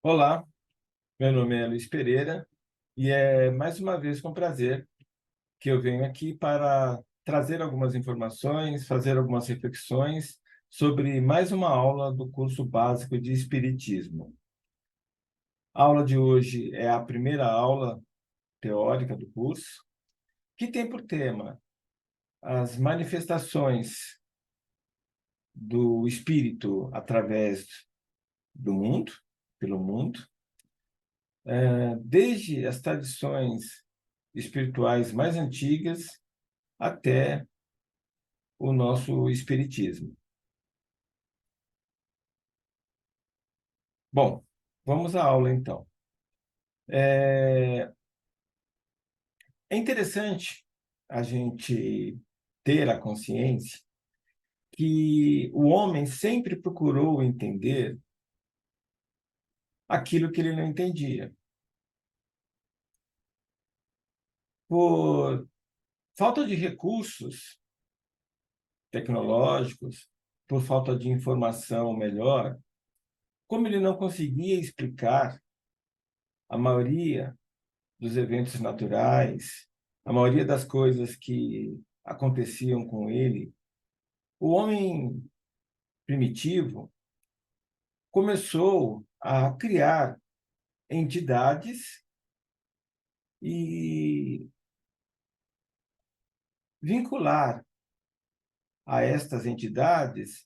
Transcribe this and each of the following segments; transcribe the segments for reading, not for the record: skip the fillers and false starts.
Olá, meu nome é Luiz Pereira e é mais uma vez com prazer que eu venho aqui para trazer algumas informações, fazer algumas reflexões sobre mais uma aula do curso básico de Espiritismo. A aula de hoje é a primeira aula teórica do curso, que tem por tema as manifestações do espírito através do mundo, pelo mundo, desde as tradições espirituais mais antigas até o nosso espiritismo. Bom, vamos à aula então. É interessante a gente ter a consciência que o homem sempre procurou entender aquilo que ele não entendia. Por falta de recursos tecnológicos, por falta de informação melhor, como ele não conseguia explicar a maioria dos eventos naturais, a maioria das coisas que aconteciam com ele, o homem primitivo começou a criar entidades e vincular a estas entidades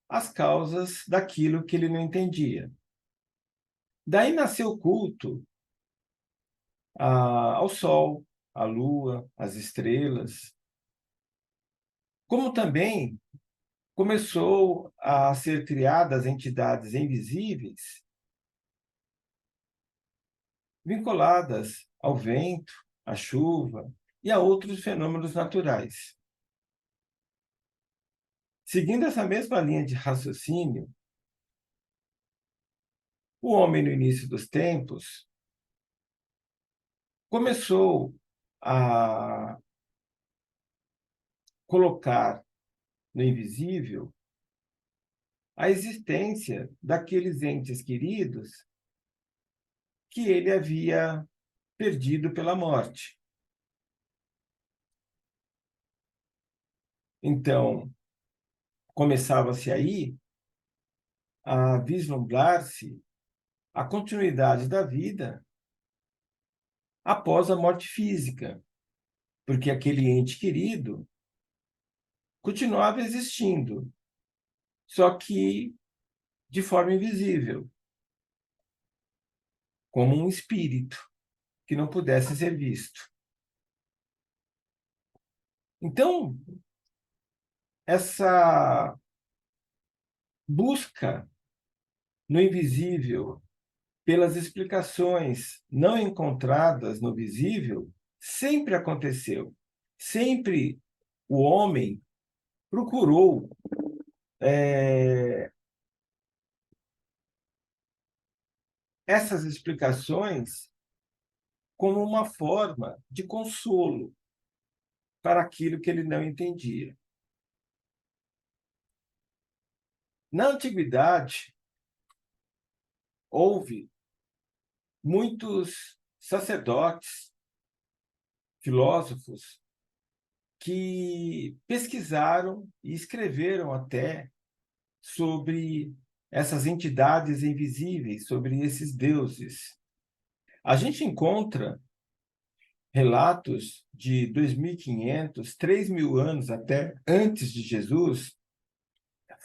as causas daquilo que ele não entendia. Daí nasceu o culto ao Sol, à Lua, às estrelas, como também começou a ser criadas entidades invisíveis vinculadas ao vento, à chuva e a outros fenômenos naturais. Seguindo essa mesma linha de raciocínio, o homem, no início dos tempos, começou a colocar no invisível a existência daqueles entes queridos que ele havia perdido pela morte. Então, começava-se aí a vislumbrar-se a continuidade da vida após a morte física, porque aquele ente querido continuava existindo, só que de forma invisível, como um espírito que não pudesse ser visto. Então, essa busca no invisível pelas explicações não encontradas no visível sempre aconteceu. Sempre o homem procurou essas explicações como uma forma de consolo para aquilo que ele não entendia. Na antiguidade, houve muitos sacerdotes, filósofos, que pesquisaram e escreveram até sobre essas entidades invisíveis, sobre esses deuses. A gente encontra relatos de 2.500, 3.000 anos até antes de Jesus,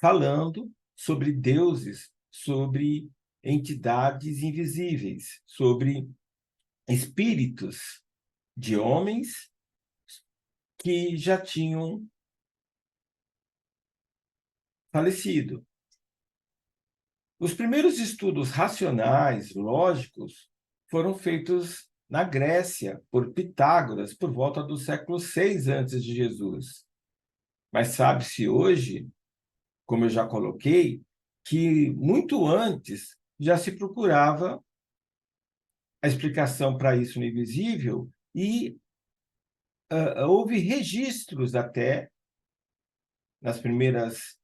falando sobre deuses, sobre entidades invisíveis, sobre espíritos de homens que já tinham falecido. Os primeiros estudos racionais, lógicos, foram feitos na Grécia por Pitágoras por volta do século 6 antes de Jesus. Mas sabe-se hoje, como eu já coloquei, que muito antes já se procurava a explicação para isso no invisível e houve registros até nas primeiras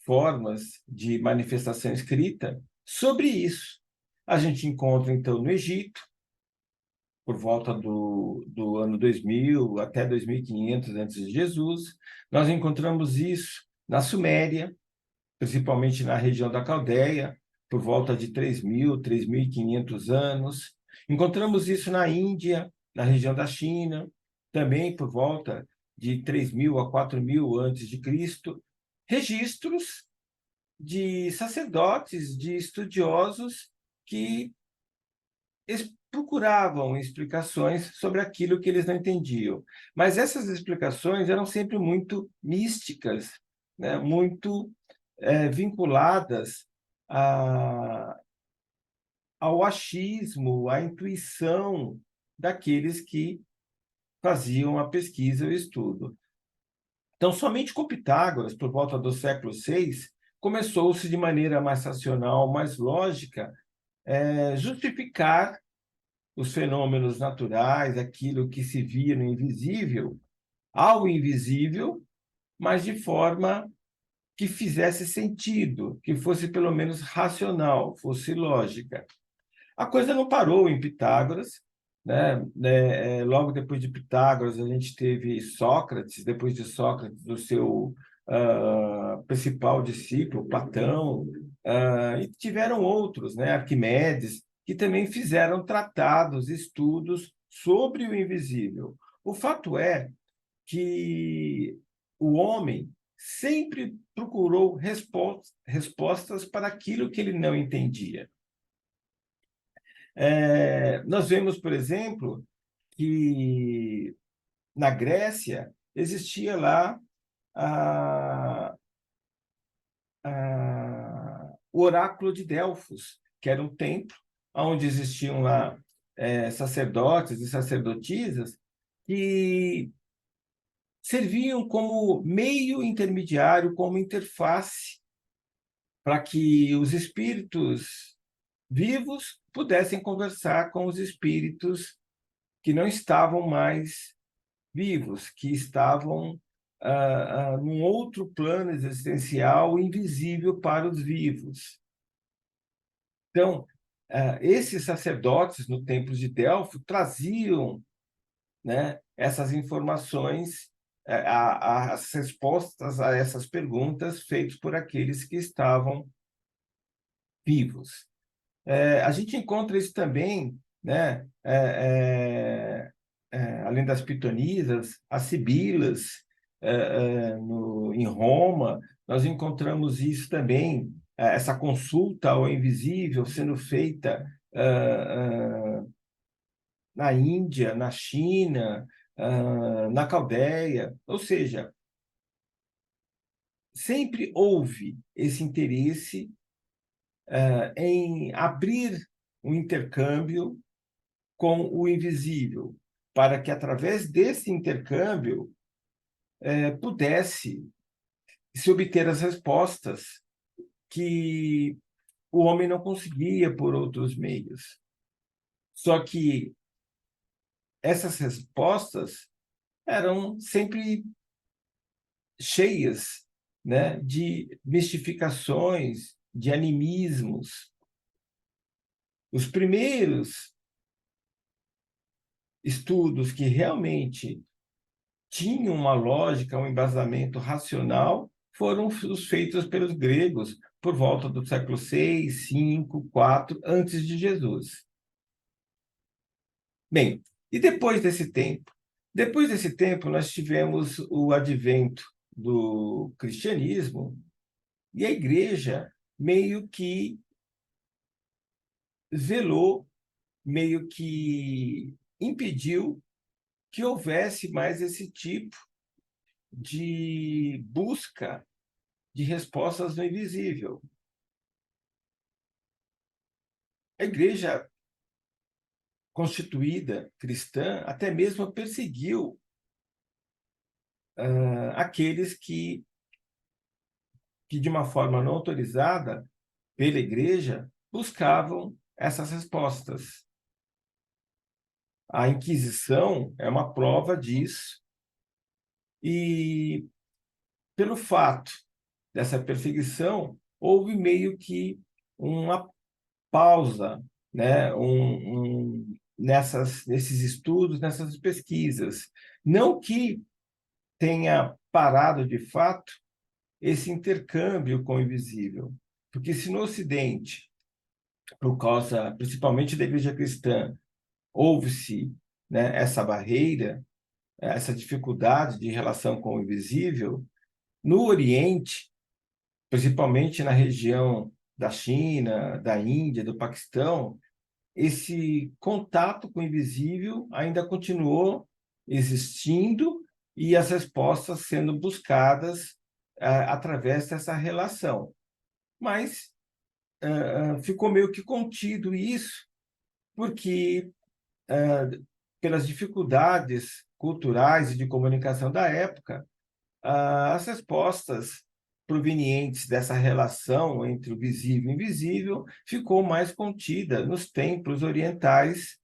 formas de manifestação escrita sobre isso. A gente encontra, então, no Egito, por volta do ano 2000 até 2500 antes de Jesus. Nós encontramos isso na Suméria, principalmente na região da Caldeia, por volta de 3.000, 3.500 anos. Encontramos isso na Índia, na região da China, também por volta de 3.000 a 4.000 antes de Cristo. Registros de sacerdotes, de estudiosos que procuravam explicações sobre aquilo que eles não entendiam. Mas essas explicações eram sempre muito místicas, né? Muito vinculadas ao achismo, à intuição daqueles que faziam a pesquisa e o estudo. Então, somente com Pitágoras, por volta do século VI, começou-se de maneira mais racional, mais lógica, justificar os fenômenos naturais, aquilo que se via no invisível, ao invisível, mas de forma que fizesse sentido, que fosse pelo menos racional, fosse lógica. A coisa não parou em Pitágoras, né? Logo depois de Pitágoras, a gente teve Sócrates, depois de Sócrates, o seu principal discípulo, Platão, e tiveram outros, né? Arquimedes, que também fizeram tratados, estudos sobre o invisível. O fato é que o homem sempre procurou respostas para aquilo que ele não entendia. Nós vemos, por exemplo, que na Grécia existia lá o oráculo de Delfos, que era um templo onde existiam lá sacerdotes e sacerdotisas que serviam como meio intermediário, como interface, para que os espíritos vivos pudessem conversar com os espíritos que não estavam mais vivos, que estavam num outro plano existencial invisível para os vivos. Então, esses sacerdotes no templo de Delfos traziam, né, essas informações, as respostas a essas perguntas feitas por aqueles que estavam vivos. A gente encontra isso também, né, além das pitonisas, as sibilas, em Roma, nós encontramos isso também, essa consulta ao invisível sendo feita na Índia, na China, na Caldeia, ou seja, sempre houve esse interesse em abrir um intercâmbio com o invisível, para que, através desse intercâmbio, pudesse se obter as respostas que o homem não conseguia por outros meios. Só que essas respostas eram sempre cheias, né, de mistificações, de animismos. Os primeiros estudos que realmente tinham uma lógica, um embasamento racional, foram os feitos pelos gregos por volta do século VI, V, IV, antes de Jesus. Bem, e depois desse tempo? Depois desse tempo, nós tivemos o advento do cristianismo e a igreja meio que velou, meio que impediu que houvesse mais esse tipo de busca de respostas no invisível. A igreja constituída cristã até mesmo perseguiu aqueles que, de uma forma não autorizada pela igreja, buscavam essas respostas. A Inquisição é uma prova disso, e pelo fato dessa perseguição, houve meio que uma pausa né, nesses estudos, nessas pesquisas. Não que tenha parado de fato esse intercâmbio com o invisível, porque se no Ocidente, por causa principalmente da Igreja Cristã, houve-se, né, essa barreira, essa dificuldade de relação com o invisível, no Oriente, principalmente na região da China, da Índia, do Paquistão, esse contato com o invisível ainda continuou existindo e as respostas sendo buscadas através dessa relação. Mas ficou meio que contido isso, porque pelas dificuldades culturais e de comunicação da época, as respostas provenientes dessa relação entre o visível e o invisível ficou mais contida nos templos orientais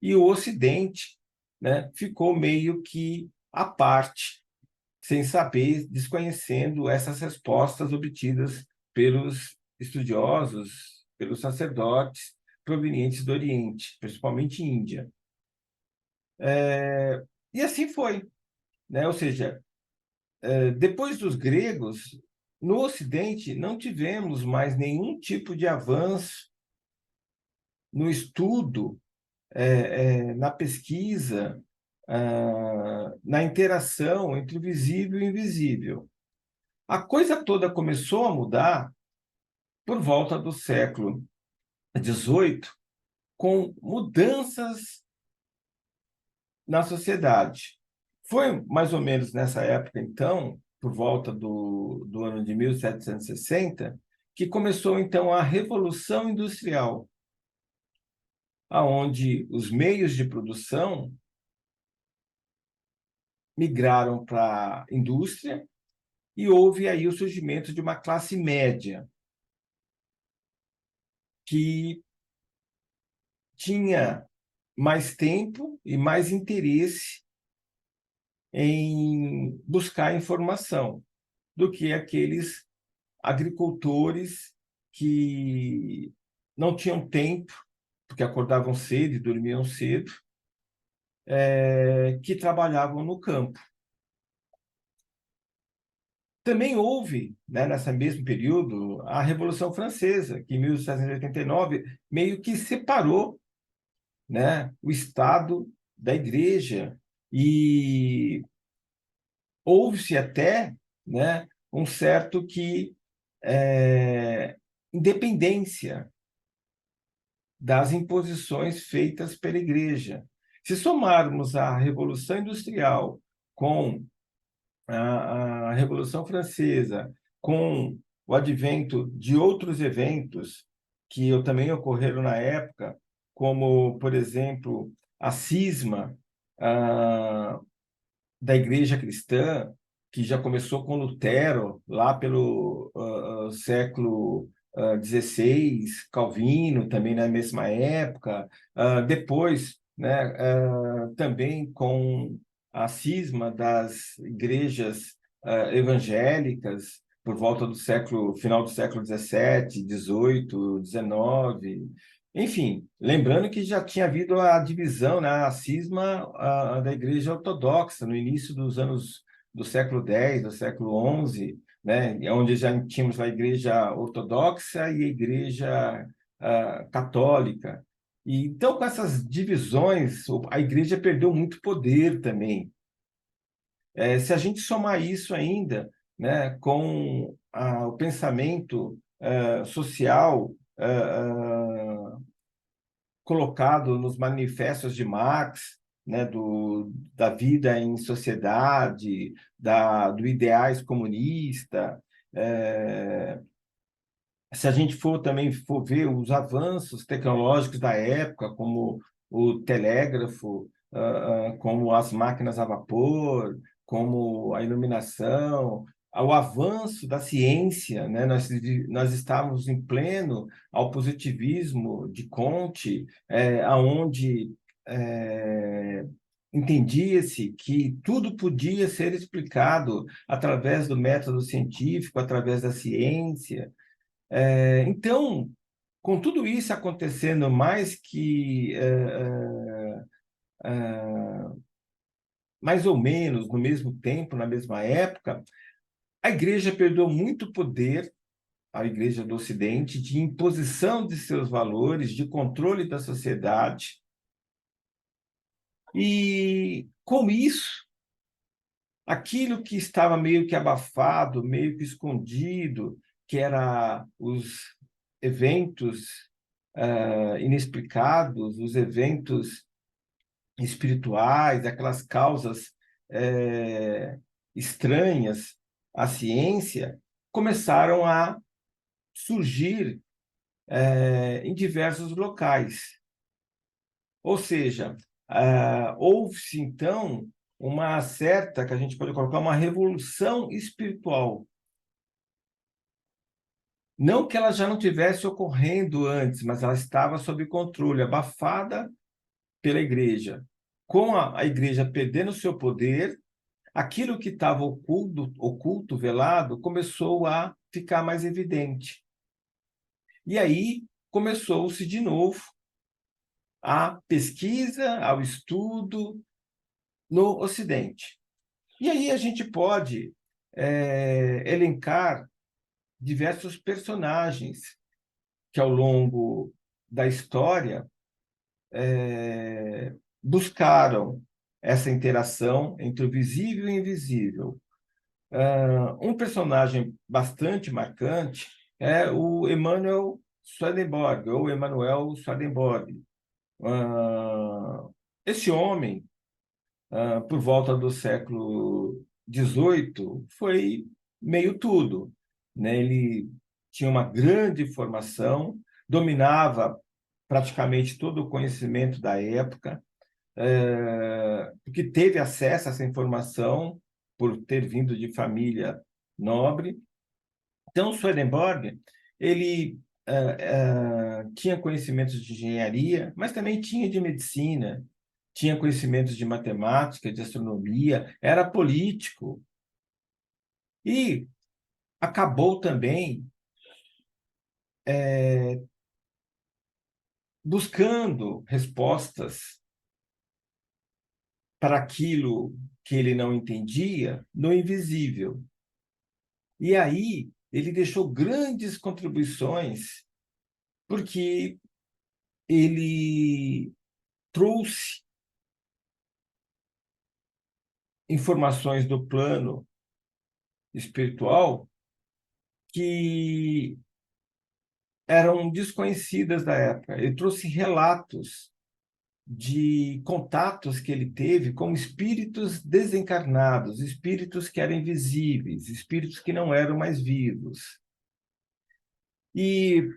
e o Ocidente, né, ficou meio que à parte, sem saber, desconhecendo essas respostas obtidas pelos estudiosos, pelos sacerdotes provenientes do Oriente, principalmente Índia. E assim foi, né? Ou seja, depois dos gregos, no Ocidente não tivemos mais nenhum tipo de avanço no estudo, na pesquisa, na interação entre o visível e o invisível. A coisa toda começou a mudar por volta do século XVIII, com mudanças na sociedade. Foi mais ou menos nessa época, então, por volta do ano de 1760, que começou, então, a Revolução Industrial, aonde os meios de produção migraram para a indústria e houve aí o surgimento de uma classe média que tinha mais tempo e mais interesse em buscar informação do que aqueles agricultores que não tinham tempo, porque acordavam cedo e dormiam cedo, que trabalhavam no campo. Também houve, né, nesse mesmo período, a Revolução Francesa, que em 1789 meio que separou, né, o Estado da Igreja e houve-se até, né, um certo que independência das imposições feitas pela Igreja. Se somarmos a Revolução Industrial com a Revolução Francesa, com o advento de outros eventos que também ocorreram na época, como, por exemplo, a cisma da Igreja Cristã, que já começou com Lutero, lá pelo século XVI, Calvino também na mesma época, depois, né, também com a cisma das igrejas evangélicas por volta do final do século XVII, XVIII, XIX. Enfim, lembrando que já tinha havido a divisão, né, a cisma da Igreja Ortodoxa no início dos anos do século X, do século XI, né, onde já tínhamos a Igreja Ortodoxa e a Igreja Católica. E, então, com essas divisões, a Igreja perdeu muito poder também. Se a gente somar isso ainda, né, com o pensamento social colocado nos manifestos de Marx, né, da vida em sociedade, do ideais comunista. Se a gente for ver os avanços tecnológicos da época, como o telégrafo, como as máquinas a vapor, como a iluminação, o avanço da ciência, né? Nós estávamos em pleno ao positivismo de Comte, aonde entendia-se que tudo podia ser explicado através do método científico, através da ciência. Então, Com tudo isso acontecendo mais ou menos no mesmo tempo, na mesma época, a igreja perdeu muito poder, a igreja do Ocidente, de imposição de seus valores, de controle da sociedade. E, com isso, aquilo que estava meio que abafado, meio que escondido, que era os eventos inexplicados, os eventos espirituais, aquelas causas estranhas à ciência, começaram a surgir em diversos locais. Ou seja, houve-se, então, uma certa, que a gente pode colocar, uma revolução espiritual. Não que ela já não tivesse ocorrendo antes, mas ela estava sob controle, abafada pela igreja. Com a igreja perdendo seu poder, aquilo que estava oculto, velado, começou a ficar mais evidente. E aí começou-se de novo a pesquisa, ao estudo no Ocidente. E aí a gente pode elencar diversos personagens que, ao longo da história, buscaram essa interação entre o visível e o invisível. Um personagem bastante marcante é o Emanuel Swedenborg, ou Emanuel Swedenborg. Esse homem, por volta do século XVIII, foi meio tudo, né? Ele tinha uma grande formação, dominava praticamente todo o conhecimento da época, porque teve acesso a essa informação por ter vindo de família nobre. Então, Swedenborg, ele tinha conhecimentos de engenharia, mas também tinha de medicina, tinha conhecimentos de matemática, de astronomia, era político e acabou também buscando respostas para aquilo que ele não entendia no invisível. E aí ele deixou grandes contribuições, porque ele trouxe informações do plano espiritual que eram desconhecidas da época. Ele trouxe relatos de contatos que ele teve com espíritos desencarnados, espíritos que eram invisíveis, espíritos que não eram mais vivos. E,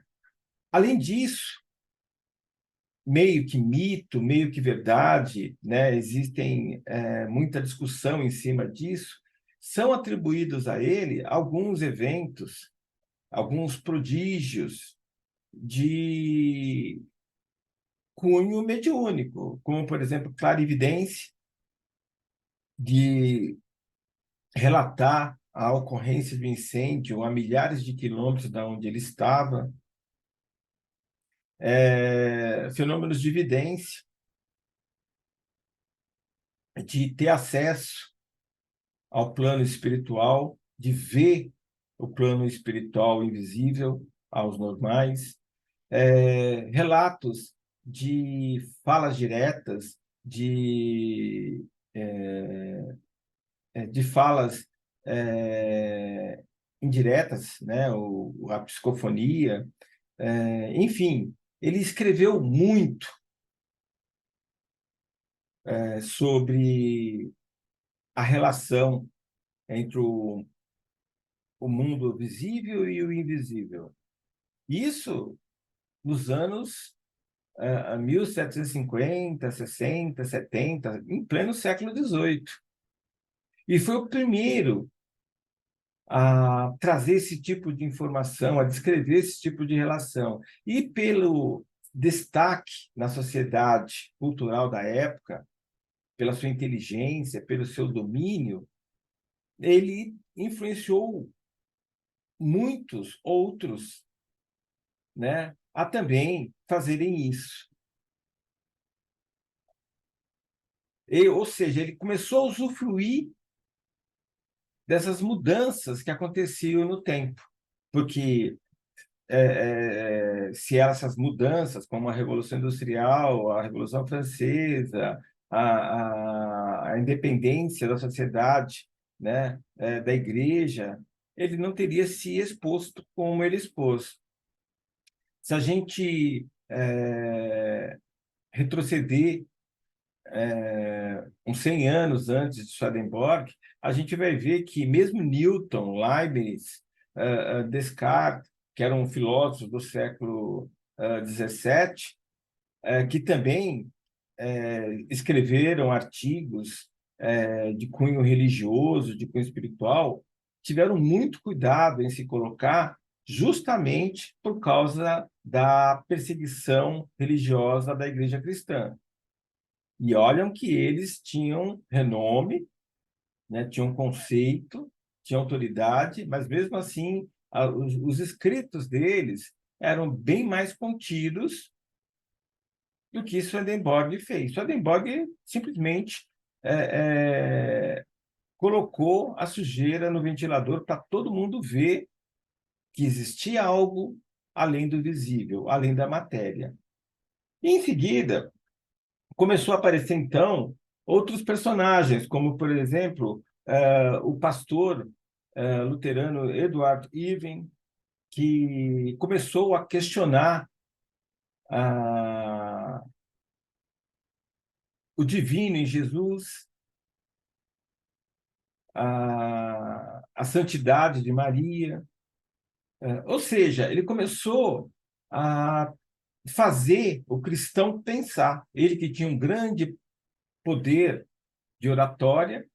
além disso, meio que mito, meio que verdade, né? Existem muita discussão em cima disso, são atribuídos a ele alguns eventos, alguns prodígios de cunho mediúnico, como, por exemplo, clarividência, de relatar a ocorrência de um incêndio a milhares de quilômetros de onde ele estava, fenômenos de vidência, de ter acesso ao plano espiritual, de ver o plano espiritual invisível aos normais, relatos de falas diretas, de falas indiretas, né? A psicofonia, enfim, ele escreveu muito sobre a relação entre o mundo visível e o invisível. Isso nos anos 1750, 60, 70, em pleno século XVIII. E foi o primeiro a trazer esse tipo de informação, a descrever esse tipo de relação. E pelo destaque na sociedade cultural da época, pela sua inteligência, pelo seu domínio, ele influenciou muitos outros, né, a também fazerem isso. Ou seja, ele começou a usufruir dessas mudanças que aconteciam no tempo, porque se essas mudanças, como a Revolução Industrial, a Revolução Francesa, a independência da sociedade, né, da igreja, ele não teria se exposto como ele expôs. Se a gente retroceder uns 100 anos antes de Swedenborg, a gente vai ver que mesmo Newton, Leibniz, Descartes, que eram filósofos do século XVII, que também escreveram artigos de cunho religioso, de cunho espiritual, tiveram muito cuidado em se colocar justamente por causa da perseguição religiosa da Igreja Cristã. E olham que eles tinham renome, né, tinham conceito, tinham autoridade, mas mesmo assim os escritos deles eram bem mais contidos do que Swedenborg fez. Swedenborg simplesmente colocou a sujeira no ventilador para todo mundo ver que existia algo além do visível, além da matéria. E, em seguida, começou a aparecer, então, outros personagens, como, por exemplo, o pastor luterano Eduard Even, que começou a questionar o divino em Jesus, a santidade de Maria. Ou seja, ele começou a fazer o cristão pensar. Ele que tinha um grande poder de oratória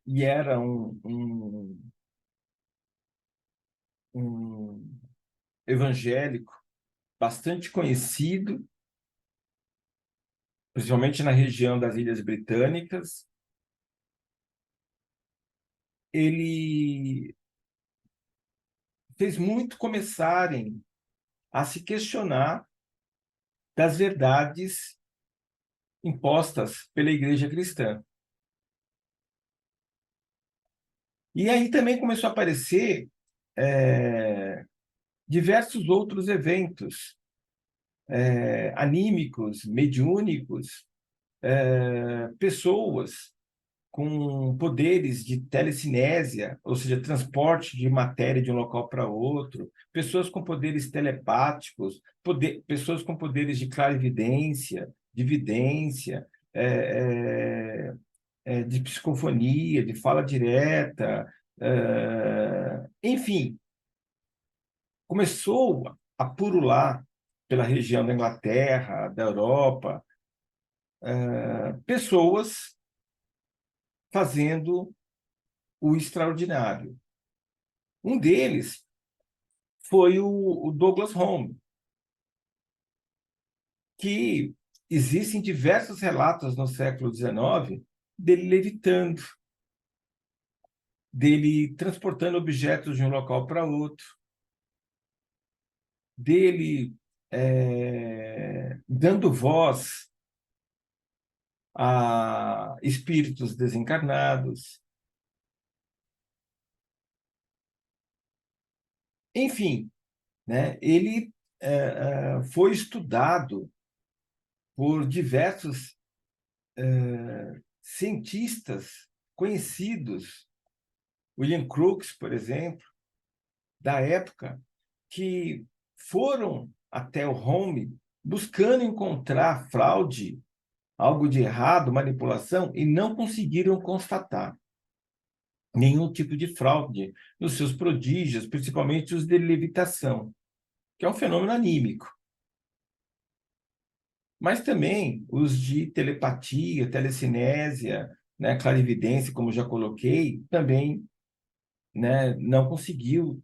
e era um evangélico bastante conhecido, principalmente na região das Ilhas Britânicas. Ele fez muito começarem a se questionar das verdades impostas pela Igreja Cristã. E aí também começou a aparecer diversos outros eventos anímicos, mediúnicos, pessoas com poderes de telecinésia, ou seja, transporte de matéria de um local para outro, pessoas com poderes telepáticos, pessoas com poderes de clarividência, de vidência, de psicofonia, de fala direta, enfim, começou a purular pela região da Inglaterra, da Europa, pessoas fazendo o extraordinário. Um deles foi o Douglas Home, que existem diversos relatos no século XIX dele levitando, dele transportando objetos de um local para outro, dele dando voz a espíritos desencarnados. Enfim, né, ele foi estudado por diversos cientistas conhecidos, William Crookes, por exemplo, da época, que foram até o Home buscando encontrar fraude, algo de errado, manipulação, e não conseguiram constatar nenhum tipo de fraude nos seus prodígios, principalmente os de levitação, que é um fenômeno anímico. Mas também os de telepatia, telecinésia, né, clarividência, como já coloquei, também, né, não conseguiu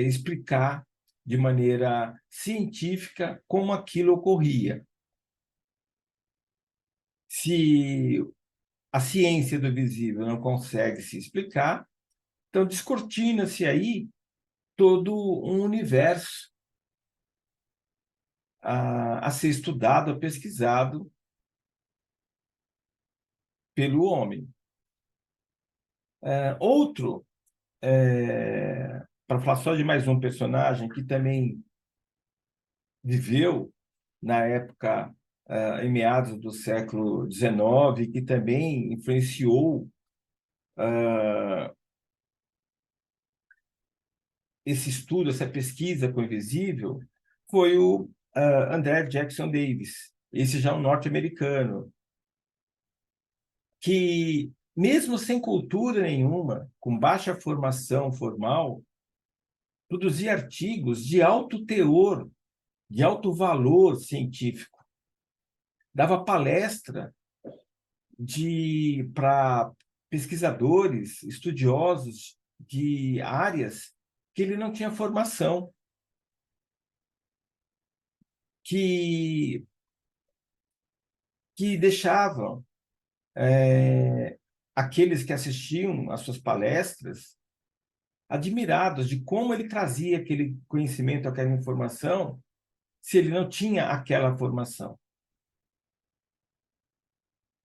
explicar de maneira científica como aquilo ocorria. Se a ciência do visível não consegue se explicar, então descortina-se aí todo um universo a ser estudado, a pesquisado pelo homem. Outro, para falar só de mais um personagem que também viveu na época, em meados do século XIX, que também influenciou esse estudo, essa pesquisa com o invisível, foi o André Jackson Davis, esse já um norte-americano, que, mesmo sem cultura nenhuma, com baixa formação formal, produzia artigos de alto teor, de alto valor científico. Dava palestra para pesquisadores, estudiosos de áreas que ele não tinha formação, que, que deixavam aqueles que assistiam às suas palestras admirados de como ele trazia aquele conhecimento, aquela informação, se ele não tinha aquela formação.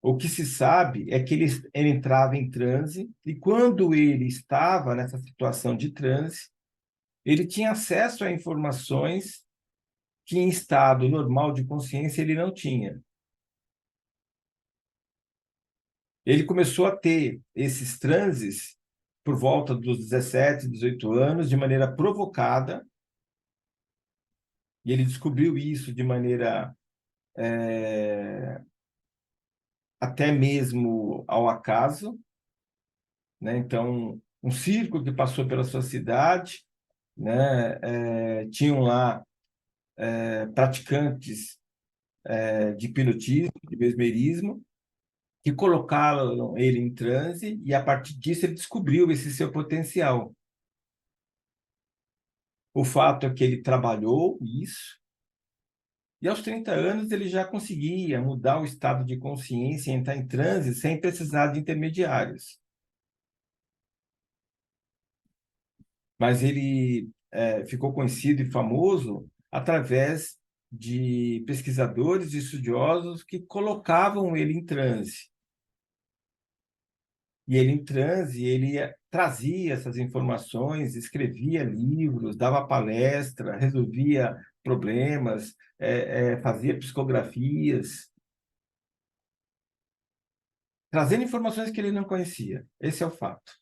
O que se sabe é que ele entrava em transe, e quando ele estava nessa situação de transe, ele tinha acesso a informações que, em estado normal de consciência, ele não tinha. Ele começou a ter esses transes por volta dos 17, 18 anos, de maneira provocada, e ele descobriu isso de maneira até mesmo ao acaso, né? Então, um circo que passou pela sua cidade, né? Tinham lá praticantes de hipnotismo, de mesmerismo, que colocaram ele em transe, e a partir disso ele descobriu esse seu potencial. O fato é que ele trabalhou isso, e aos 30 anos ele já conseguia mudar o estado de consciência e entrar em transe sem precisar de intermediários. Mas ele ficou conhecido e famoso através de pesquisadores e estudiosos que colocavam ele em transe. E ele, em transe, ele trazia essas informações, escrevia livros, dava palestra, resolvia problemas, fazia psicografias, trazendo informações que ele não conhecia. Esse é o fato.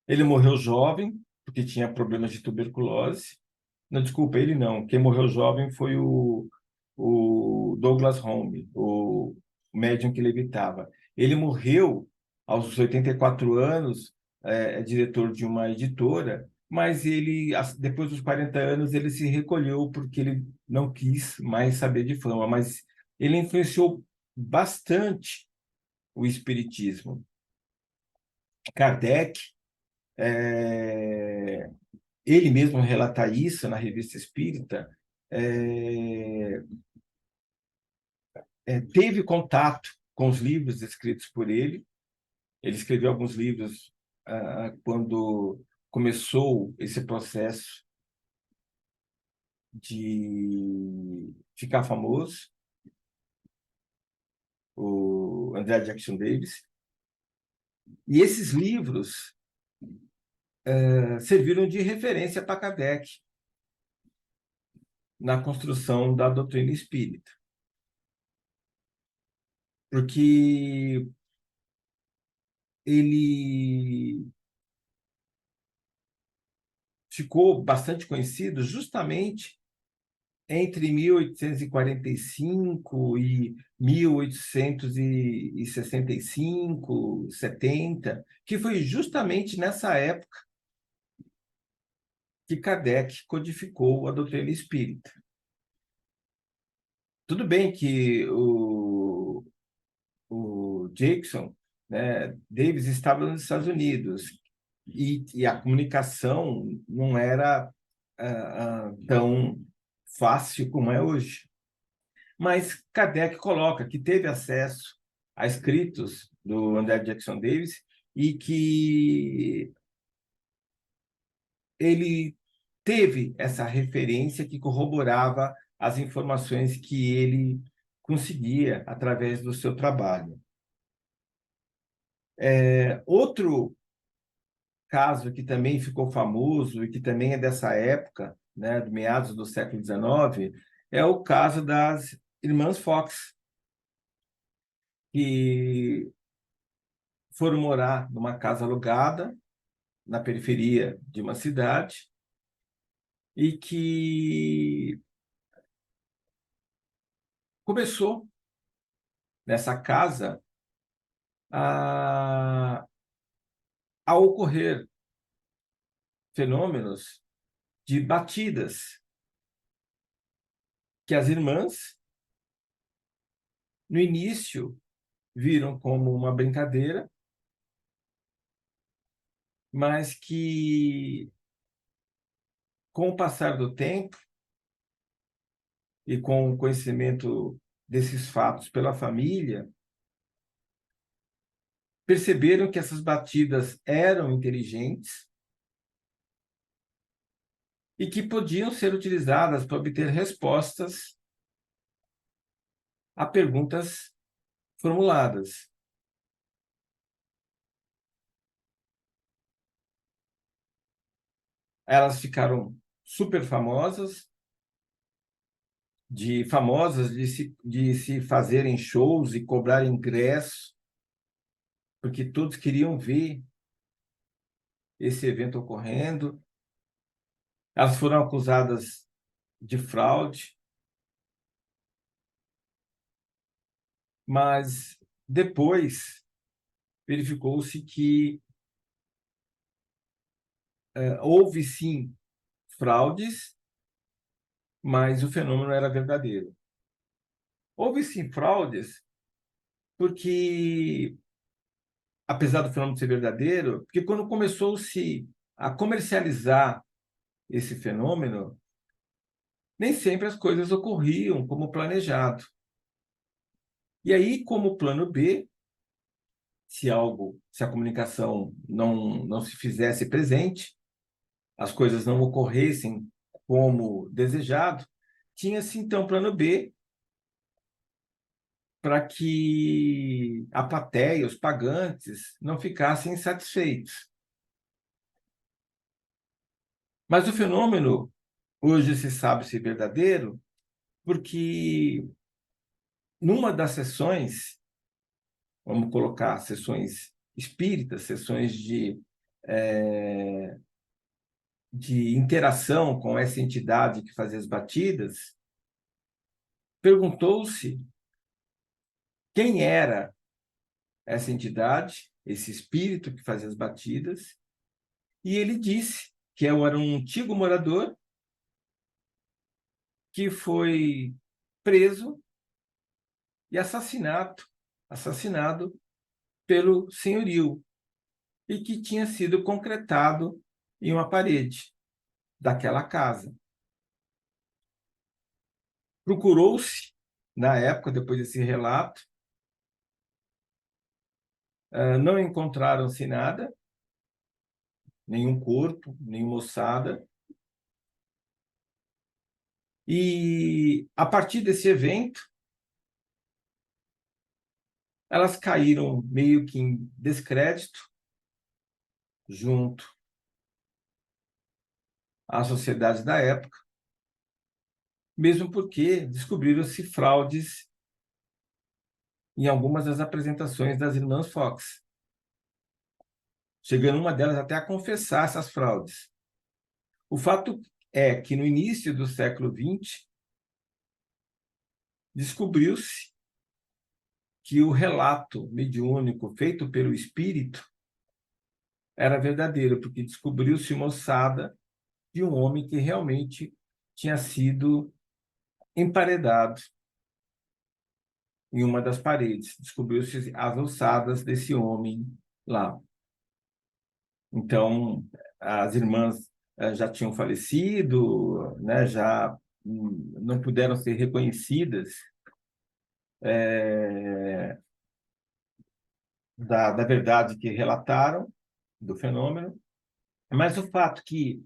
Ele morreu jovem, porque tinha problemas de tuberculose. Não, desculpa, ele não. Quem morreu jovem foi o Douglas Home, o médium que levitava. Ele morreu aos 84 anos, é diretor de uma editora, mas ele, depois dos 40 anos, ele se recolheu porque ele não quis mais saber de fama. Mas ele influenciou bastante o espiritismo. Kardec, ele mesmo relata isso na Revista Espírita, teve contato com os livros escritos por ele. Ele escreveu alguns livros quando começou esse processo de ficar famoso, o André Jackson Davis. E esses livros serviram de referência para Kardec na construção da doutrina espírita. Porque ele ficou bastante conhecido justamente entre 1845 e 1865, 70, que foi justamente nessa época que Kardec codificou a doutrina espírita. Tudo bem que o Jackson, né, Davis, estava nos Estados Unidos, e a comunicação não era tão fácil como é hoje. Mas Kardec coloca que teve acesso a escritos do André Jackson Davis e que ele teve essa referência que corroborava as informações que ele conseguia através do seu trabalho. Outro caso que também ficou famoso e que também é dessa época, né, de meados do século XIX, é o caso das irmãs Fox, que foram morar numa casa alugada na periferia de uma cidade e que começou nessa casa a, a ocorrer fenômenos de batidas que as irmãs, no início, viram como uma brincadeira, mas que, com o passar do tempo e com o conhecimento desses fatos pela família, perceberam que essas batidas eram inteligentes e que podiam ser utilizadas para obter respostas a perguntas formuladas. Elas ficaram super famosas, de se fazerem shows e cobrar ingresso, porque todos queriam ver esse evento ocorrendo. Elas foram acusadas de fraude, mas depois verificou-se que houve sim fraudes, mas o fenômeno era verdadeiro. Houve sim fraudes porque, apesar do fenômeno ser verdadeiro, porque quando começou-se a comercializar esse fenômeno, nem sempre as coisas ocorriam como planejado. E aí, como plano B, se a comunicação não se fizesse presente, as coisas não ocorressem como desejado, tinha-se então plano B para que a plateia, os pagantes, não ficassem insatisfeitos. Mas o fenômeno hoje se sabe ser verdadeiro porque numa das sessões, vamos colocar sessões espíritas, sessões de interação com essa entidade que fazia as batidas, perguntou-se quem era essa entidade, esse espírito que fazia as batidas, e ele disse que eu era um antigo morador que foi preso e assassinado pelo senhorio, e que tinha sido concretado em uma parede daquela casa. Procurou-se, na época, depois desse relato, não encontraram-se nada, nenhum corpo, nenhuma ossada. E, a partir desse evento, elas caíram meio que em descrédito junto à sociedade da época, mesmo porque descobriram-se fraudes em algumas das apresentações das irmãs Fox, chegando uma delas até a confessar essas fraudes. O fato é que, no início do século XX, descobriu-se que o relato mediúnico feito pelo espírito era verdadeiro, porque descobriu-se uma ossada de um homem que realmente tinha sido emparedado em uma das paredes. Descobriu-se as ossadas desse homem lá. Então, as irmãs já tinham falecido, né, já não puderam ser reconhecidas da verdade que relataram do fenômeno, mas o fato que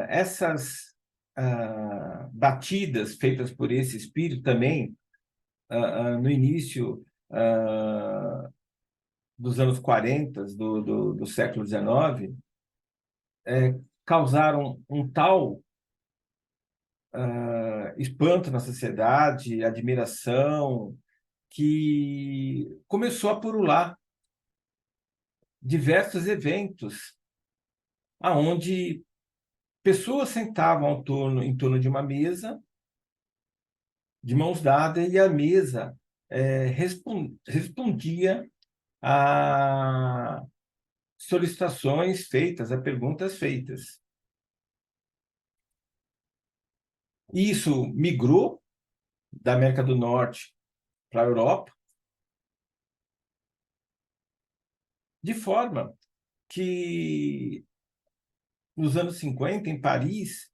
essas batidas feitas por esse espírito também, no início dos anos 40 do século XIX, causaram um tal espanto na sociedade, admiração, que começou a purular diversos eventos aonde pessoas sentavam em torno de uma mesa, de mãos dadas, e a mesa respondia a solicitações feitas, a perguntas feitas. E isso migrou da América do Norte para a Europa, de forma que, nos anos 50, em Paris,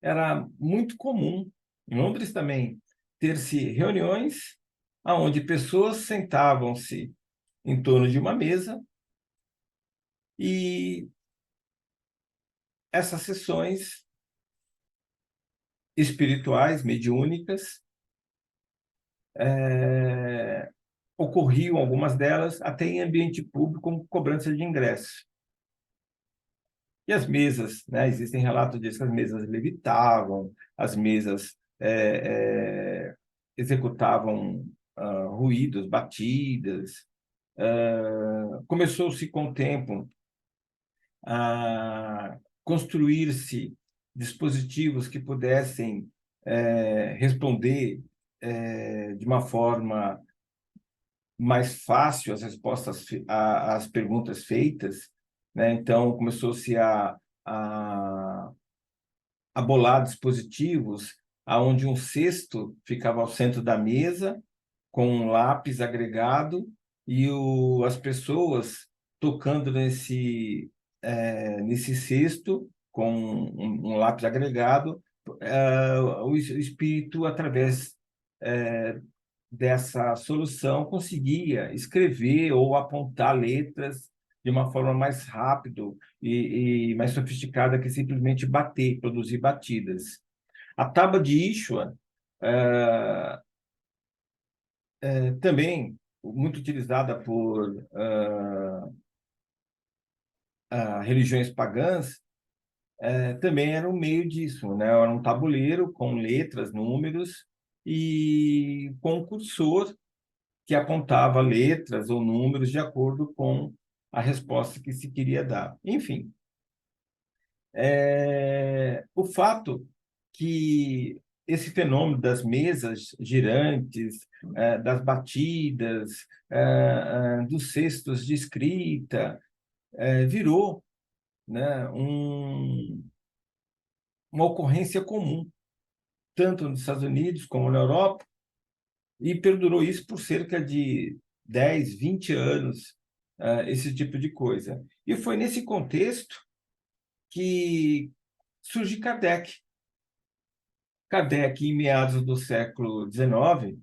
era muito comum, em Londres também, ter-se reuniões onde pessoas sentavam-se em torno de uma mesa e essas sessões espirituais, mediúnicas, ocorriam, algumas delas, até em ambiente público, com cobrança de ingresso. E as mesas, né, existem relatos disso, que as mesas levitavam, as mesas executavam ruídos, batidas. Começou-se com o tempo a construir-se dispositivos que pudessem responder de uma forma mais fácil as respostas às perguntas feitas, né? Então começou-se a bolar dispositivos aonde um cesto ficava ao centro da mesa com um lápis agregado e as pessoas tocando nesse cesto com um lápis agregado, o espírito, através dessa solução, conseguia escrever ou apontar letras de uma forma mais rápida e mais sofisticada que simplesmente bater, produzir batidas. A tábua de Ischua também muito utilizada por religiões pagãs, também era um meio disso, né? Era um tabuleiro com letras, números e com um cursor que apontava letras ou números de acordo com a resposta que se queria dar. Enfim, o fato que esse fenômeno das mesas girantes, das batidas, dos cestos de escrita, virou, né, uma ocorrência comum, tanto nos Estados Unidos como na Europa, e perdurou isso por cerca de 10, 20 anos, esse tipo de coisa. E foi nesse contexto que surge Kardec. Kardec, em meados do século XIX,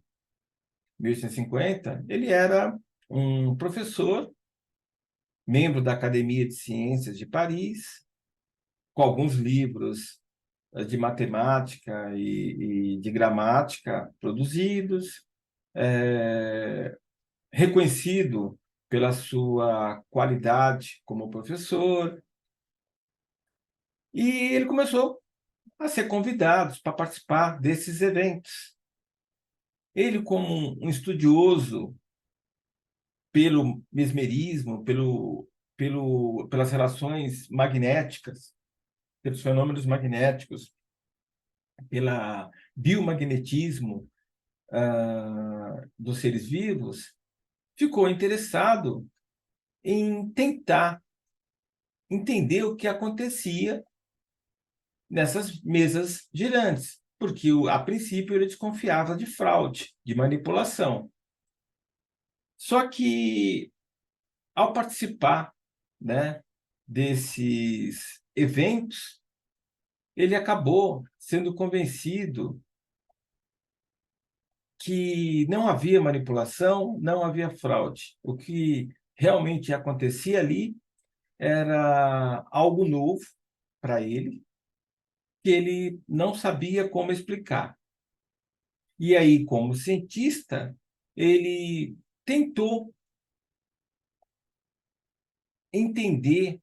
1850, ele era um professor, membro da Academia de Ciências de Paris, com alguns livros de matemática e de gramática produzidos, reconhecido pela sua qualidade como professor, e ele começou a ser convidado para participar desses eventos. Ele, como um estudioso pelo mesmerismo, pelas relações magnéticas, pelos fenômenos magnéticos, pela biomagnetismo dos seres vivos, ficou interessado em tentar entender o que acontecia nessas mesas girantes, porque a princípio ele desconfiava de fraude, de manipulação. Só que, ao participar, né, desses eventos, ele acabou sendo convencido que não havia manipulação, não havia fraude. O que realmente acontecia ali era algo novo para ele, que ele não sabia como explicar. E aí, como cientista, ele tentou entender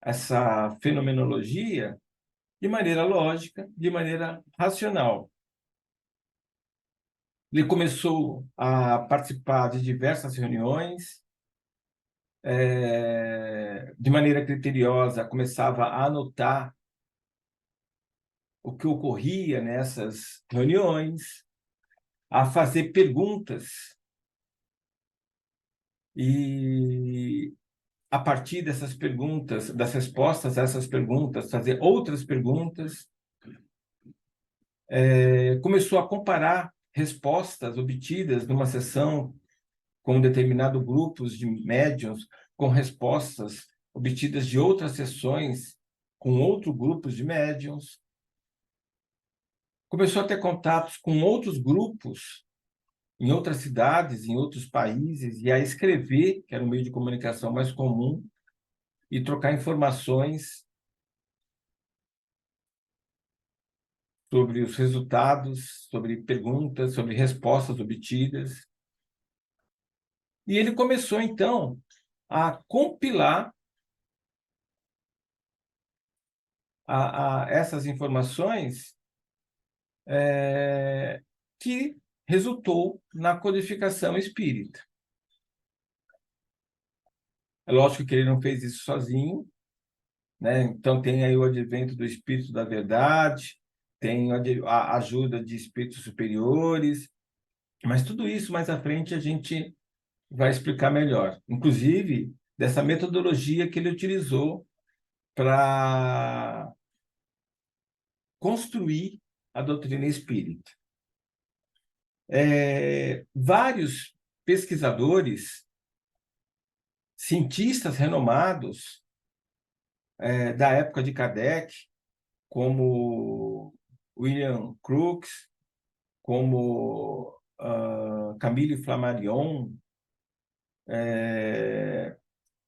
essa fenomenologia de maneira lógica, de maneira racional. Ele começou a participar de diversas reuniões, de maneira criteriosa, começava a anotar o que ocorria nessas reuniões, a fazer perguntas e, a partir dessas perguntas, das respostas a essas perguntas, fazer outras perguntas. Começou a comparar respostas obtidas numa sessão com determinado grupos de médiuns com respostas obtidas de outras sessões com outros grupos de médiuns. Começou a ter contatos com outros grupos em outras cidades, em outros países, e a escrever, que era o meio de comunicação mais comum, e trocar informações sobre os resultados, sobre perguntas, sobre respostas obtidas. E ele começou, então, a compilar essas informações, que resultou na codificação espírita. É lógico que ele não fez isso sozinho, né? Então tem aí o advento do Espírito da Verdade, tem a ajuda de espíritos superiores, mas tudo isso mais à frente a gente vai explicar melhor. Inclusive, dessa metodologia que ele utilizou para construir a doutrina espírita. Vários pesquisadores, cientistas renomados da época de Kardec, como William Crookes, como Camille Flammarion,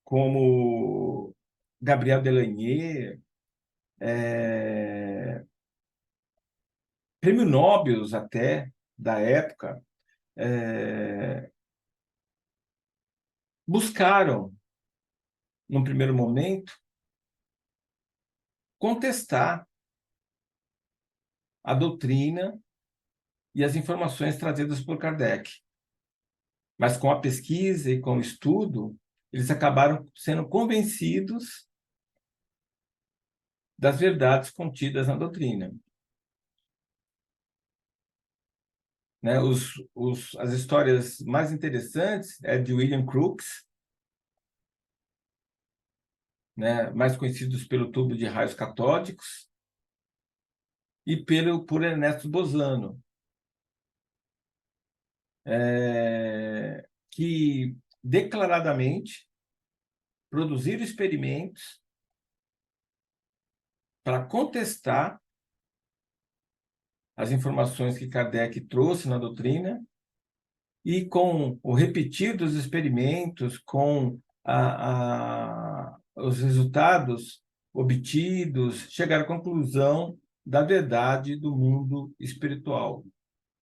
como Gabriel Delanoë, prêmio Nobel até da época, buscaram, num primeiro momento, contestar a doutrina e as informações trazidas por Kardec. Mas com a pesquisa e com o estudo, eles acabaram sendo convencidos das verdades contidas na doutrina. Né? As histórias mais interessantes é de William Crookes, né? Mais conhecidos pelo tubo de raios catódicos, e por Ernesto Bosano, que declaradamente produziram experimentos para contestar as informações que Kardec trouxe na doutrina, e com o repetir dos experimentos, com os resultados obtidos, chegaram à conclusão da verdade do mundo espiritual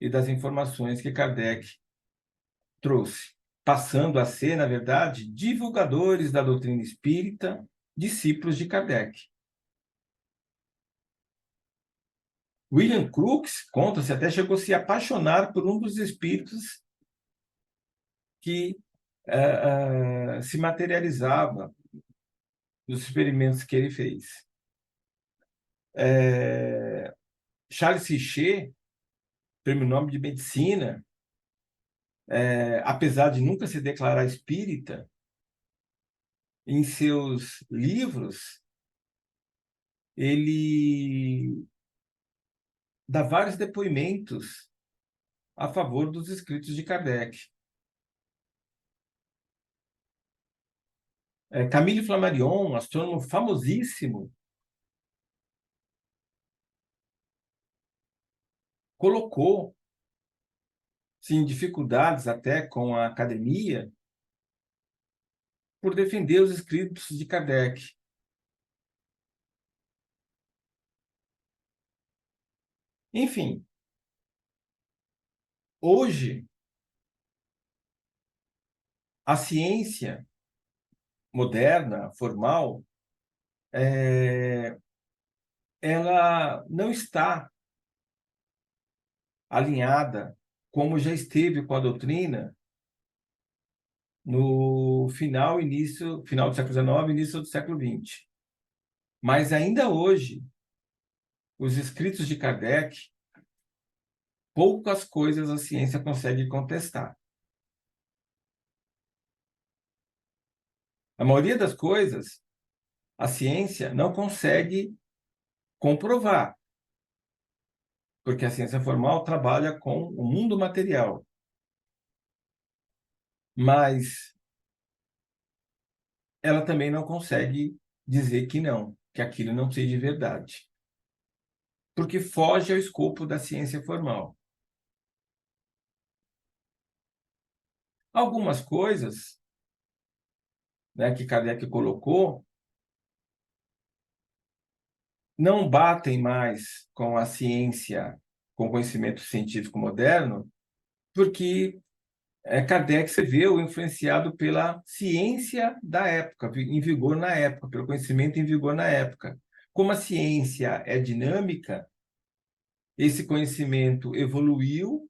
e das informações que Kardec trouxe, passando a ser, na verdade, divulgadores da doutrina espírita, discípulos de Kardec. William Crookes, conta-se, até chegou a se apaixonar por um dos espíritos que se materializava nos experimentos que ele fez. Charles Richer, prêmio Nobel de Medicina, apesar de nunca se declarar espírita, em seus livros, ele dá vários depoimentos a favor dos escritos de Kardec. Camille Flammarion, astrônomo famosíssimo, colocou sim, dificuldades até com a academia por defender os escritos de Kardec. Enfim, hoje, a ciência moderna, formal, ela não está alinhada como já esteve com a doutrina no final do século XIX, início do século XX. Mas ainda hoje, os escritos de Kardec, poucas coisas a ciência consegue contestar. A maioria das coisas, a ciência não consegue comprovar, porque a ciência formal trabalha com o mundo material. Mas ela também não consegue dizer que não, que aquilo não seja verdade, porque foge ao escopo da ciência formal. Algumas coisas, né, que Kardec colocou não batem mais com a ciência, com o conhecimento científico moderno, porque Kardec se viu influenciado pela ciência da época, em vigor na época, pelo conhecimento em vigor na época. Como a ciência é dinâmica, esse conhecimento evoluiu,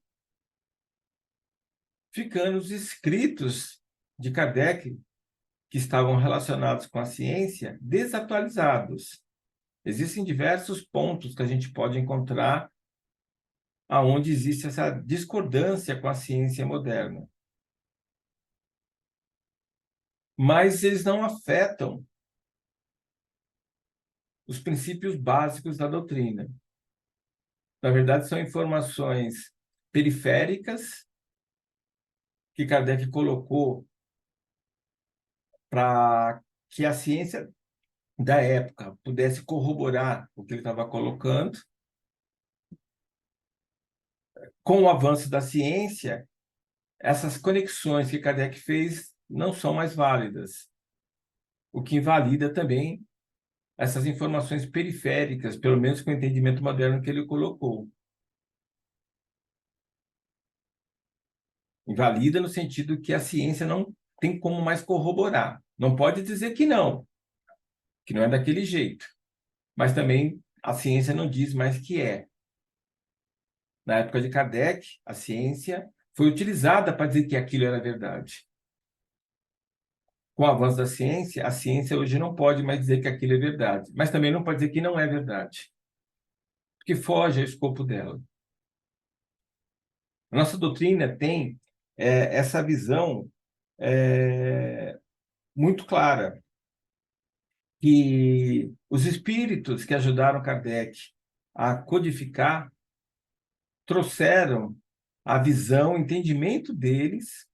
ficando os escritos de Kardec, que estavam relacionados com a ciência, desatualizados. Existem diversos pontos que a gente pode encontrar aonde existe essa discordância com a ciência moderna. Mas eles não afetam os princípios básicos da doutrina. Na verdade, são informações periféricas que Kardec colocou para que a ciência da época pudesse corroborar o que ele estava colocando. Com o avanço da ciência, essas conexões que Kardec fez não são mais válidas, o que invalida também essas informações periféricas, pelo menos com o entendimento moderno que ele colocou. Invalida no sentido que a ciência não tem como mais corroborar. Não pode dizer que não é daquele jeito. Mas também a ciência não diz mais que é. Na época de Kardec, a ciência foi utilizada para dizer que aquilo era verdade. Com o avanço da ciência, a ciência hoje não pode mais dizer que aquilo é verdade, mas também não pode dizer que não é verdade, porque foge ao escopo dela. A nossa doutrina tem essa visão muito clara, que os espíritos que ajudaram Kardec a codificar trouxeram a visão, o entendimento deles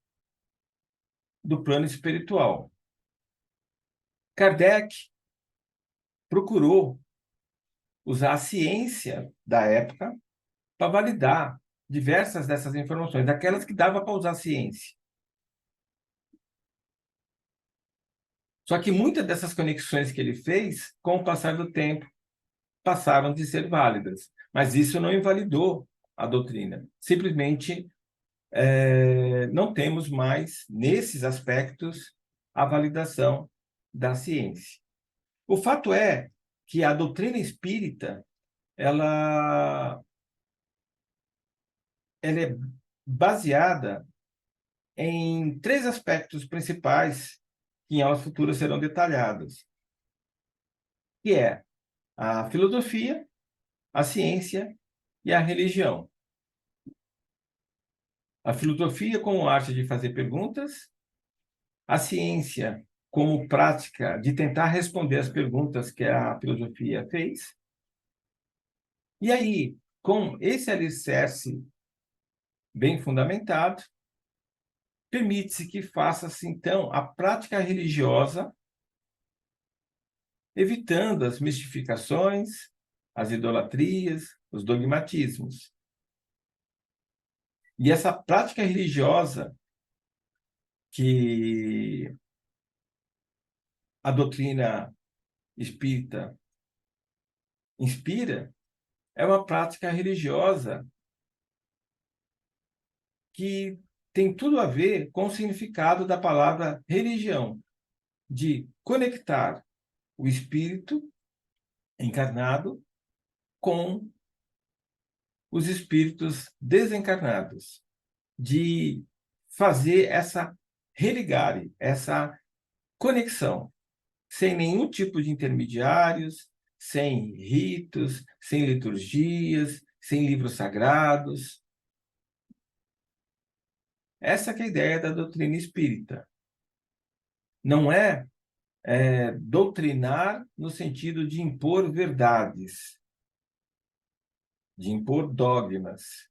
do plano espiritual. Kardec procurou usar a ciência da época para validar diversas dessas informações, daquelas que dava para usar a ciência. Só que muitas dessas conexões que ele fez, com o passar do tempo, passaram de ser válidas. Mas isso não invalidou a doutrina. Simplesmente não temos mais, nesses aspectos, a validação da ciência. O fato é que a doutrina espírita ela é baseada em três aspectos principais que em aulas futuras serão detalhados, que é a filosofia, a ciência e a religião. A filosofia como arte de fazer perguntas, a ciência como prática de tentar responder as perguntas que a filosofia fez. E aí, com esse alicerce bem fundamentado, permite-se que faça-se, então, a prática religiosa, evitando as mistificações, as idolatrias, os dogmatismos. E essa prática religiosa que a doutrina espírita inspira é uma prática religiosa que tem tudo a ver com o significado da palavra religião, de conectar o espírito encarnado com os espíritos desencarnados, de fazer essa religare, essa conexão, sem nenhum tipo de intermediários, sem ritos, sem liturgias, sem livros sagrados. Essa que é a ideia da doutrina espírita. Não é, doutrinar no sentido de impor verdades, de impor dogmas.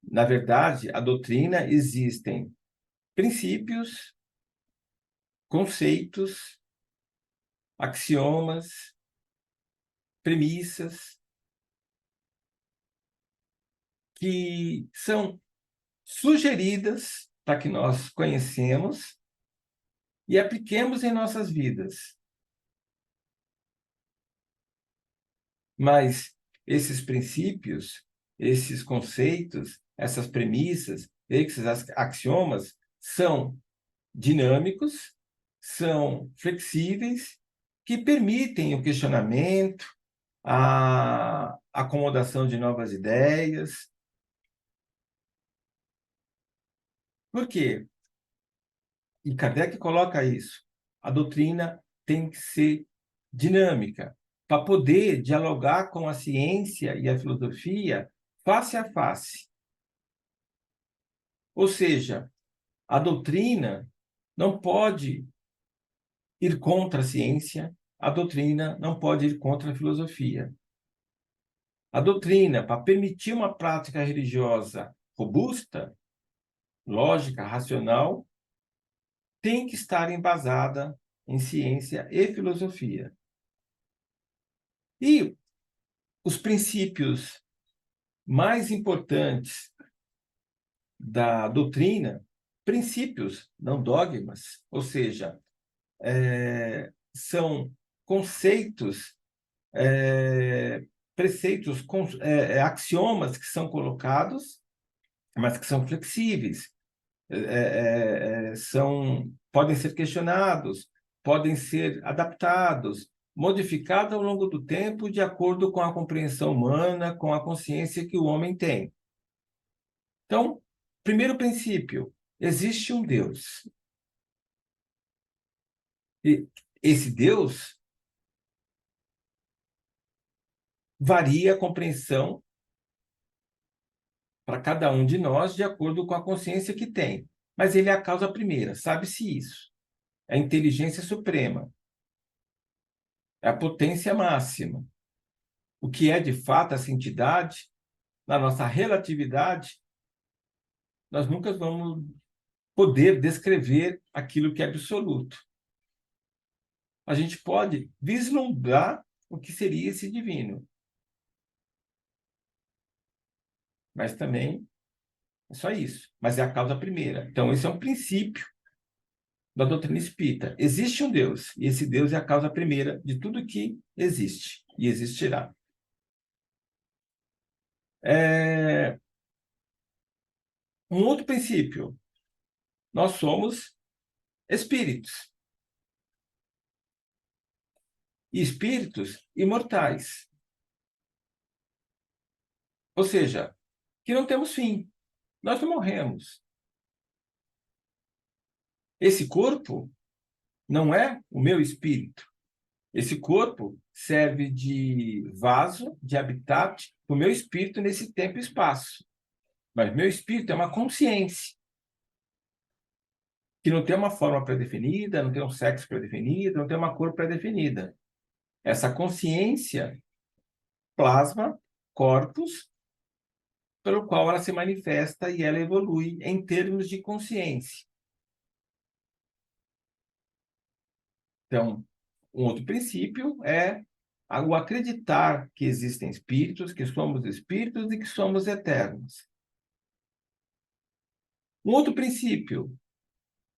Na verdade, a doutrina existem princípios, conceitos, axiomas, premissas que são sugeridas para que nós conhecemos e apliquemos em nossas vidas. Mas esses princípios, esses conceitos, essas premissas, esses axiomas são dinâmicos, são flexíveis, que permitem o questionamento, a acomodação de novas ideias. Por quê? E Kardec coloca isso. A doutrina tem que ser dinâmica, para poder dialogar com a ciência e a filosofia face a face. Ou seja, a doutrina não pode ir contra a ciência, a doutrina não pode ir contra a filosofia. A doutrina, para permitir uma prática religiosa robusta, lógica, racional, tem que estar embasada em ciência e filosofia. E os princípios mais importantes da doutrina, princípios, não dogmas, ou seja, são conceitos, preceitos, axiomas que são colocados, mas que são flexíveis, podem ser questionados, podem ser adaptados, modificados ao longo do tempo de acordo com a compreensão humana, com a consciência que o homem tem. Então, primeiro princípio, existe um Deus. E esse Deus varia a compreensão para cada um de nós de acordo com a consciência que tem. Mas ele é a causa primeira, sabe-se isso. É a inteligência suprema. É a potência máxima. O que é, de fato, essa entidade, na nossa relatividade, nós nunca vamos poder descrever aquilo que é absoluto. A gente pode vislumbrar o que seria esse divino. Mas também é só isso. Mas é a causa primeira. Então, esse é um princípio da doutrina espírita. Existe um Deus, e esse Deus é a causa primeira de tudo que existe e existirá. Um outro princípio. Nós somos espíritos. E espíritos imortais. Ou seja, que não temos fim. Nós não morremos. Esse corpo não é o meu espírito. Esse corpo serve de vaso, de habitat para o meu espírito nesse tempo e espaço. Mas meu espírito é uma consciência que não tem uma forma pré-definida, não tem um sexo pré-definido, não tem uma cor pré-definida. Essa consciência plasma corpos pelo qual ela se manifesta e ela evolui em termos de consciência. Então, um outro princípio é o acreditar que existem espíritos, que somos espíritos e que somos eternos. Um outro princípio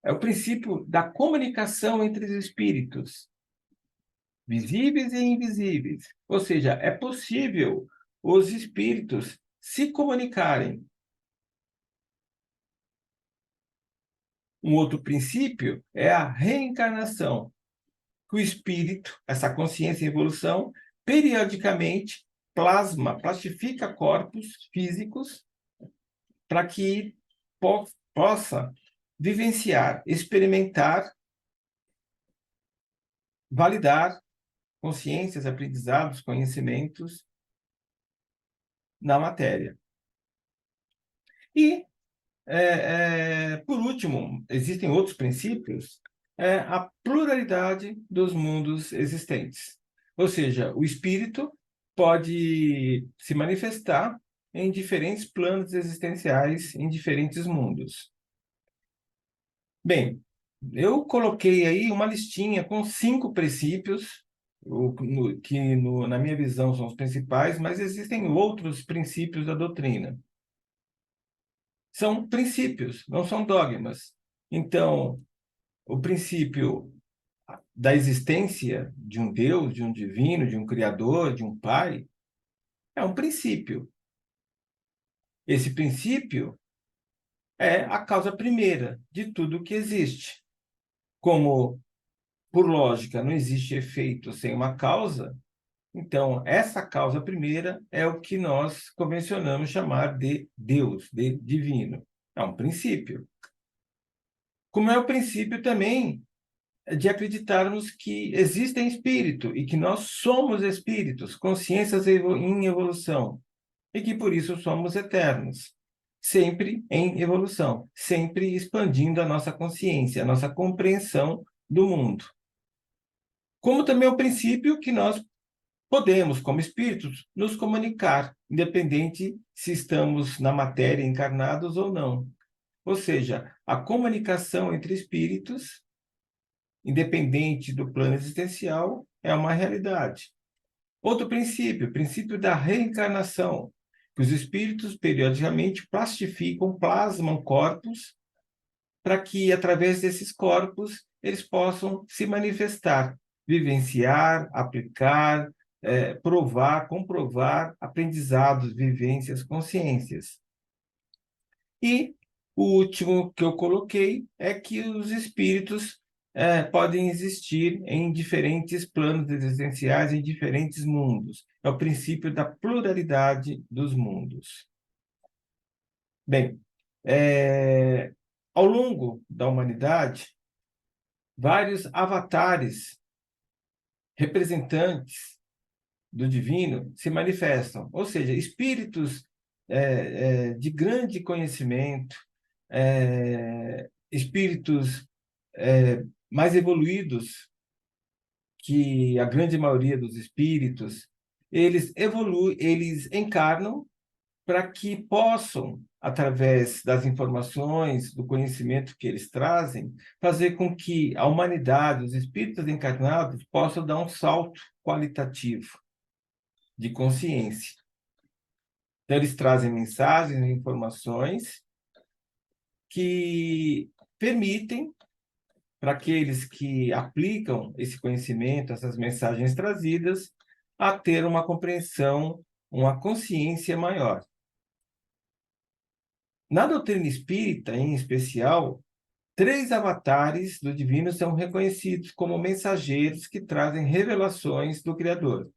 é o princípio da comunicação entre os espíritos. visíveis e invisíveis. Ou seja, é possível os espíritos se comunicarem. Um outro princípio é a reencarnação, que o espírito, essa consciência em evolução, periodicamente plastifica corpos físicos para que possa vivenciar, experimentar, validar consciências, aprendizados, conhecimentos na matéria. E, por último, existem outros princípios, a pluralidade dos mundos existentes. Ou seja, o espírito pode se manifestar em diferentes planos existenciais, em diferentes mundos. Bem, eu coloquei aí uma listinha com 5 princípios, na minha visão, são os principais, mas existem outros princípios da doutrina. São princípios, não são dogmas. Então, o princípio da existência de um Deus, de um divino, de um Criador, de um Pai, é um princípio. Esse princípio é a causa primeira de tudo que existe. Como, por lógica, não existe efeito sem uma causa, então essa causa primeira é o que nós convencionamos chamar de Deus, de divino. É um princípio. Como é o princípio também de acreditarmos que existem espírito e que nós somos espíritos, consciências em evolução, e que por isso somos eternos, sempre em evolução, sempre expandindo a nossa consciência, a nossa compreensão do mundo. Como também é o princípio que nós podemos, como espíritos, nos comunicar, independente se estamos na matéria encarnados ou não. Ou seja, a comunicação entre espíritos, independente do plano existencial, é uma realidade. Outro princípio, o princípio da reencarnação, que os espíritos periodicamente plastificam, plasmam corpos para que, através desses corpos, eles possam se manifestar, vivenciar, aplicar, provar, comprovar aprendizados, vivências, consciências. E o último que eu coloquei é que os espíritos podem existir em diferentes planos existenciais, em diferentes mundos. É o princípio da pluralidade dos mundos. Bem, ao longo da humanidade, vários avatares representantes do divino se manifestam, ou seja, espíritos de grande conhecimento, espíritos mais evoluídos que a grande maioria dos espíritos, eles evoluem, eles encarnam para que possam, através das informações, do conhecimento que eles trazem, fazer com que a humanidade, os espíritos encarnados, possam dar um salto qualitativo de consciência. Então, eles trazem mensagens e informações que permitem para aqueles que aplicam esse conhecimento, essas mensagens trazidas, a ter uma compreensão, uma consciência maior. Na doutrina espírita, em especial, 3 avatares do divino são reconhecidos como mensageiros que trazem revelações do Criador.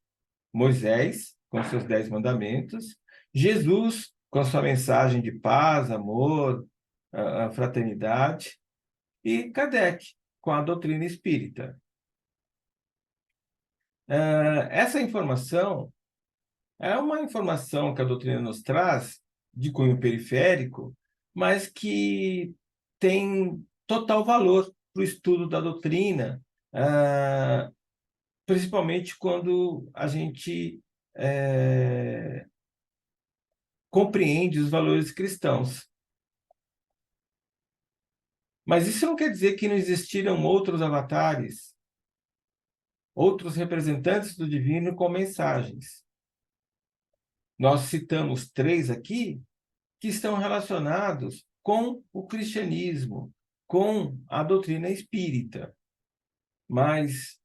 Moisés, com seus 10 mandamentos, Jesus, com sua mensagem de paz, amor, fraternidade, e Kardec, com a doutrina espírita. Essa informação é uma informação que a doutrina nos traz de cunho periférico, mas que tem total valor para o estudo da doutrina, principalmente quando a gente compreende os valores cristãos. Mas isso não quer dizer que não existiram outros avatares, outros representantes do divino com mensagens. Nós citamos 3 aqui que estão relacionados com o cristianismo, com a doutrina espírita. Mas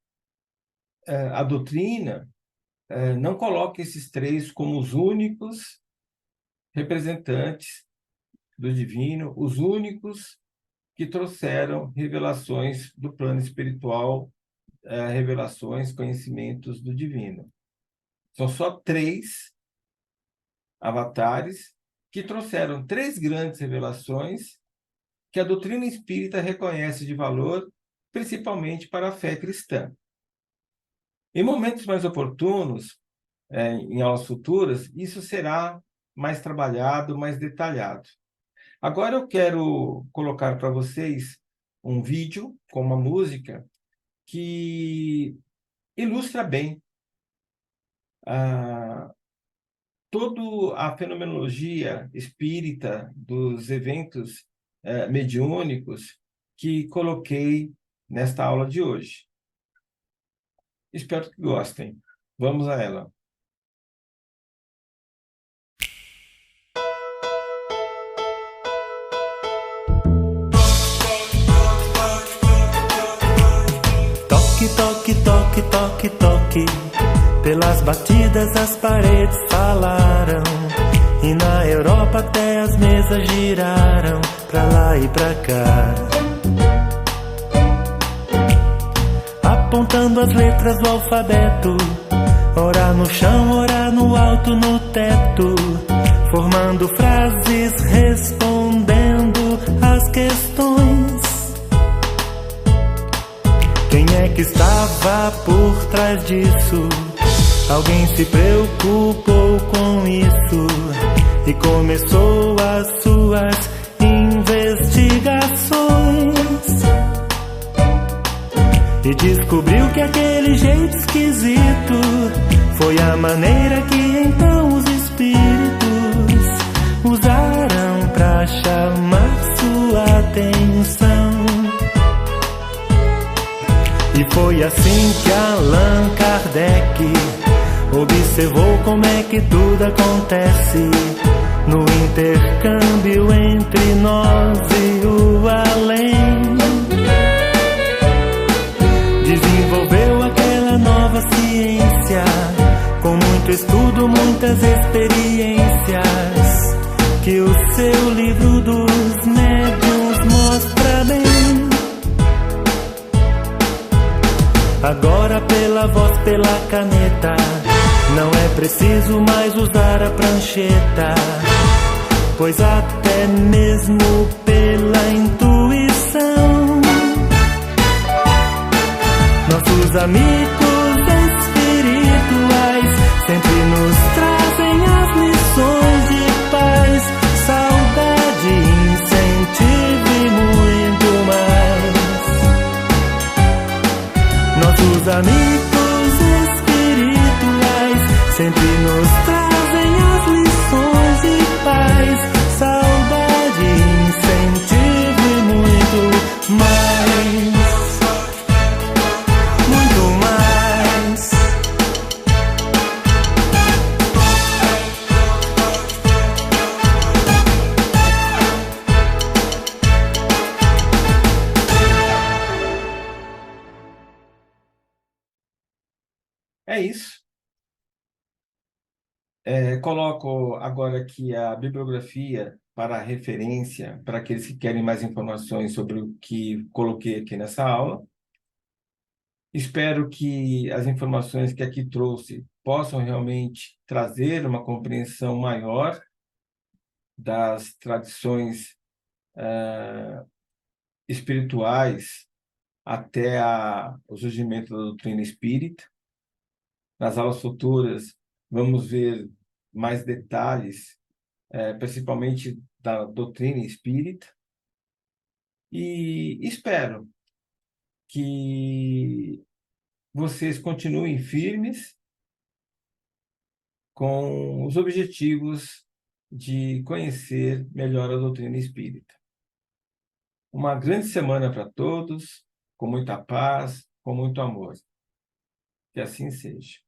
a doutrina não coloca esses três como os únicos representantes do divino, os únicos que trouxeram revelações do plano espiritual, revelações, conhecimentos do divino. São só três avatares que trouxeram três grandes revelações que a doutrina espírita reconhece de valor, principalmente para a fé cristã. Em momentos mais oportunos, em aulas futuras, isso será mais trabalhado, mais detalhado. Agora eu quero colocar para vocês um vídeo com uma música que ilustra bem toda a fenomenologia espírita dos eventos mediúnicos que coloquei nesta aula de hoje. Espero que gostem. Vamos a ela. Toque, toque, toque, toque, toque. Pelas batidas as paredes falaram. E na Europa até as mesas giraram pra lá e pra cá, apontando as letras do alfabeto. Ora no chão, ora no alto, no teto, formando frases, respondendo às questões. Quem é que estava por trás disso? Alguém se preocupou com isso e começou as suas investigações. E descobriu que aquele jeito esquisito foi a maneira que então os espíritos usaram pra chamar sua atenção. E foi assim que Allan Kardec observou como é que tudo acontece no intercâmbio entre nós e o além. Desenvolveu aquela nova ciência com muito estudo, muitas experiências, que o seu livro dos médiuns mostra bem. Agora pela voz, pela caneta, não é preciso mais usar a prancheta, pois até mesmo pela intuição, nossos amigos espirituais sempre nos trazem as lições de paz, saudade, incentivo e muito mais. Nossos amigos espirituais sempre nos trazem as lições de paz, saudade, incentivo e muito mais. Muito mais. É isso. Coloco agora aqui a bibliografia para referência, para aqueles que querem mais informações sobre o que coloquei aqui nessa aula. Espero que as informações que aqui trouxe possam realmente trazer uma compreensão maior das tradições espirituais até o surgimento da doutrina espírita. Nas aulas futuras, vamos ver mais detalhes, principalmente da doutrina espírita. E espero que vocês continuem firmes com os objetivos de conhecer melhor a doutrina espírita. Uma grande semana para todos, com muita paz, com muito amor. Que assim seja.